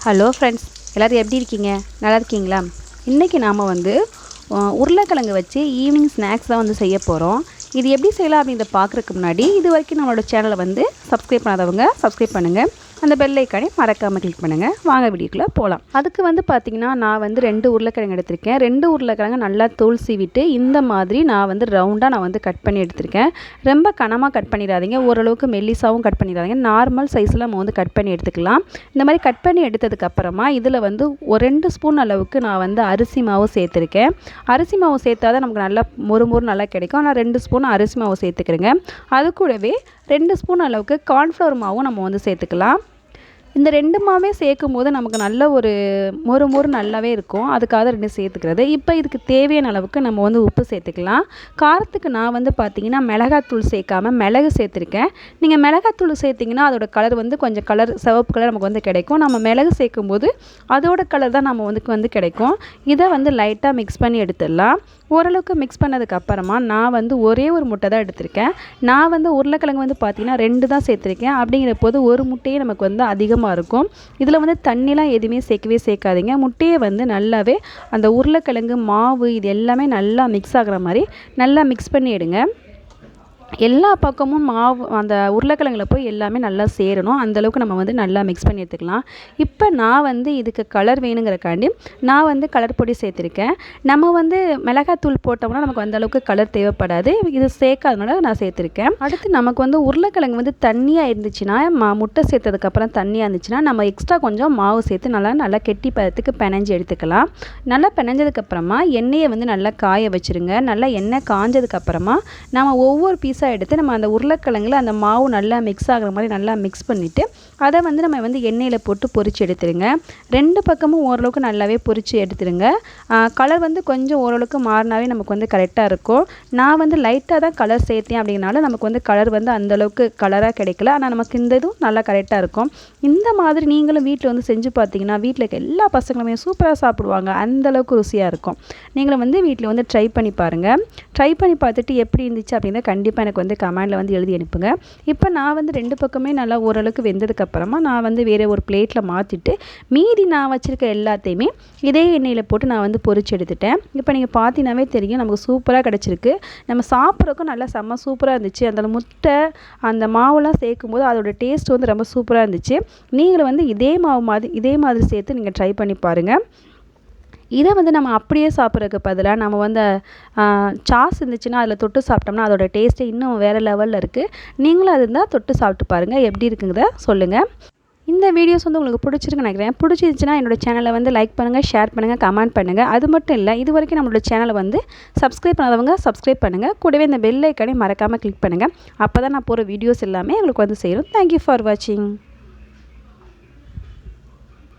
Hello friends, எல்லோரும் எப்படி இருக்கீங்க? நல்லா இருக்கீங்களா? இன்றைக்கி நாம் உருளைக்கிழங்கு வச்சு ஈவினிங் ஸ்நாக்ஸ் தான் செய்ய போகிறோம். இது எப்படி செய்யலாம் அப்படின்றத பார்க்குறதுக்கு முன்னாடி இது வரைக்கும் நம்மளோட சேனலை சப்ஸ்கிரைப் பண்ணாதவங்க சப்ஸ்கிரைப் பண்ணுங்கள். அந்த பெல் ஐக்கானே மறக்காமல் கிளிக் பண்ணுங்கள். வாங்க வீடியோக்குள்ளே போகலாம். அதுக்கு பார்த்திங்கன்னா நான் 2 உருளைக்கிழங்கு எடுத்திருக்கேன். 2 உருளைக்கிழங்கு நல்லா தோல் சீவிட்டு இந்த மாதிரி நான் ரவுண்டாக நான் கட் பண்ணி எடுத்திருக்கேன். ரொம்ப கனமாக கட் பண்ணிடாதீங்க, ஓரளவுக்கு மெல்லிசாவும் கட் பண்ணிடாதீங்க. நார்மல் சைஸில் நம்ம கட் பண்ணி எடுத்துக்கலாம். இந்த மாதிரி கட் பண்ணி எடுத்ததுக்கப்புறமா இதில் ஒரு 2 ஸ்பூன் அளவுக்கு நான் அரிசி மாவு சேர்த்துருக்கேன். அரிசி மாவு சேர்த்தா தான் நமக்கு நல்லா மொறு நல்லா கிடைக்கும். ஆனால் 2 ஸ்பூன் அரிசி மாவு சேர்த்துக்கிறேங்க. அது கூடவே 2 ஸ்பூன் அளவுக்கு கார்ன்ஃப்ளவர் மாவும் நம்ம சேர்த்துக்கலாம். இந்த 2 மாவே சேர்க்கும் போது நமக்கு நல்ல ஒரு மொறு நல்லாவே இருக்கும். அதுக்காக 2 சேர்த்துக்கிறது. இப்போ இதுக்கு தேவையான அளவுக்கு நம்ம உப்பு சேர்த்துக்கலாம். காரத்துக்கு நான் பார்த்திங்கன்னா மிளகாத்தூள் சேர்க்காமல் மிளகு சேர்த்துருக்கேன். நீங்கள் மிளகாத்தூள் சேர்த்திங்கன்னா அதோட கலர் கொஞ்சம் கலர் சிவப்பு கலர் நமக்கு கிடைக்கும். நம்ம மிளகு சேர்க்கும்போது அதோட கலர் தான் நம்ம கிடைக்கும். இதை லைட்டாக மிக்ஸ் பண்ணி எடுத்துடலாம். ஓரளவுக்கு மிக்ஸ் பண்ணதுக்கப்புறமா நான் ஒரே ஒரு முட்டை தான் எடுத்திருக்கேன். நான் உருளைக்கிழங்கு பார்த்திங்கன்னா 2 தான் சேர்த்துருக்கேன். அப்படிங்கிற போது ஒரு முட்டையே நமக்கு அதிகமாக இருக்கும். இதில் தண்ணிலாம் எதுவுமே சேர்க்காதீங்க. முட்டையை நல்லாவே அந்த உருளைக்கிழங்கு மாவு இது எல்லாமே நல்லா மிக்ஸ் ஆகிற மாதிரி நல்லா மிக்ஸ் பண்ணி எடுங்க. எல்லா பக்கமும் மாவு அந்த உருளைக்கிழங்குல போய் எல்லாமே நல்லா சேரணும். அந்தளவுக்கு நம்ம நல்லா மிக்ஸ் பண்ணி எடுத்துக்கலாம். இப்போ நான் இதுக்கு கலர் வேணுங்கிறக்காண்டி நான் கலர் பொடி சேர்த்துருக்கேன். நம்ம மிளகாத்தூள் போட்டோம்னா நமக்கு அந்தளவுக்கு கலர் தேவைப்படாது. இது சேர்க்காதனால நான் சேர்த்துருக்கேன். அடுத்து நமக்கு உருளைக்கிழங்கு தண்ணியாக இருந்துச்சுன்னா முட்டை சேர்த்ததுக்கப்புறம் தண்ணியாக இருந்துச்சுன்னா நம்ம எக்ஸ்ட்ரா கொஞ்சம் மாவு சேர்த்து நல்லா கெட்டி பதத்துக்கு பிணைஞ்சு எடுத்துக்கலாம். நல்லா பிணைஞ்சதுக்கப்புறமா எண்ணெயை நல்லா காய வச்சுருங்க. நல்லா எண்ணெய் காஞ்சதுக்கப்புறமா நம்ம ஒவ்வொரு பீஸாக எடுத்து நம்ம அந்த உருளைக்கிழங்குல அந்த மாவு நல்லா மிக்ஸ் ஆகிற மாதிரி நல்லா மிக்ஸ் பண்ணிவிட்டு அதை நம்ம எண்ணெயில் போட்டு பொரிச்சு எடுத்துருங்க. 2 பக்கமும் ஓரளவுக்கு நல்லாவே பொரிச்சு எடுத்துருங்க. கலர் கொஞ்சம் ஓரளவுக்கு மாறினாவே நமக்கு கரெக்டாக இருக்கும். நான் லைட்டாக தான் கலர் சேர்த்தேன். அப்படிங்கிறனால நமக்கு கலர் அந்தளவுக்கு கலராக கிடைக்கல. ஆனால் நமக்கு இந்த இதுவும் நல்லா கரெக்டாக இருக்கும். இந்த மாதிரி நீங்களும் வீட்டில் செஞ்சு பார்த்தீங்கன்னா வீட்டில் இருக்க எல்லா பசங்களுமே சூப்பராக சாப்பிடுவாங்க. அந்தளவுக்கு ருசியாக இருக்கும். நீங்களும் வீட்டில் ட்ரை பண்ணி பாருங்கள். ட்ரை பண்ணி பார்த்துட்டு எப்படி இருந்துச்சு அப்படின்னா கண்டிப்பாக எனக்கு கமெண்டில் எழுதி அனுப்புங்க. இப்போ நான் 2 பக்கமே நல்லா ஓரளவுக்கு வெந்ததுக்கப்புறமா நான் வேறு ஒரு பிளேட்டில் மாற்றிட்டு மீதி நான் வச்சுருக்க எல்லாத்தையுமே இதே எண்ணெயில் போட்டு நான் பொரிச்சு எடுத்துட்டேன். இப்போ நீங்கள் பார்த்தீங்கன்னாவே தெரியும் நமக்கு சூப்பராக கிடச்சிருக்கு. நம்ம சாப்பிட்றதுக்கும் நல்லா செம்ம சூப்பராக இருந்துச்சு. அந்த முட்டை அந்த மாவுலாம் சேர்க்கும் போது அதோட டேஸ்ட் ரொம்ப சூப்பராக இருந்துச்சு. நீங்களும் இதே மாதிரி சேர்த்து நீங்கள் ட்ரை பண்ணி பாருங்கள். இதை நம்ம அப்படியே சாப்பிட்றதுக்கு பதிலாக நம்ம சாஸ் இருந்துச்சுன்னா அதில் தொட்டு சாப்பிட்டோம்னா அதோட டேஸ்ட்டு இன்னும் வேறு லெவலில் இருக்குது. நீங்களும் அது இருந்தால் தொட்டு சாப்பிட்டு பாருங்கள். எப்படி இருக்குங்கிறத சொல்லுங்கள். இந்த வீடியோஸ் உங்களுக்கு பிடிச்சிருக்குன்னு நினைக்கிறேன். பிடிச்சிருந்துச்சுன்னா என்னோடய சேனலை லைக் பண்ணுங்கள், ஷேர் பண்ணுங்கள், கமெண்ட் பண்ணுங்கள். அது மட்டும் இல்லை, இது வரைக்கும் நம்மளோட சேனலை சப்ஸ்கிரைப் பண்ணாதவங்க சப்ஸ்கிரைப் பண்ணுங்கள். கூடவே இந்த பெல் ஐக்கானே மறக்காமல் கிளிக் பண்ணுங்கள். அப்போ தான் நான் போகிற வீடியோஸ் எல்லாமே உங்களுக்கு சேரும். தேங்க்யூ ஃபார் வாட்சிங்.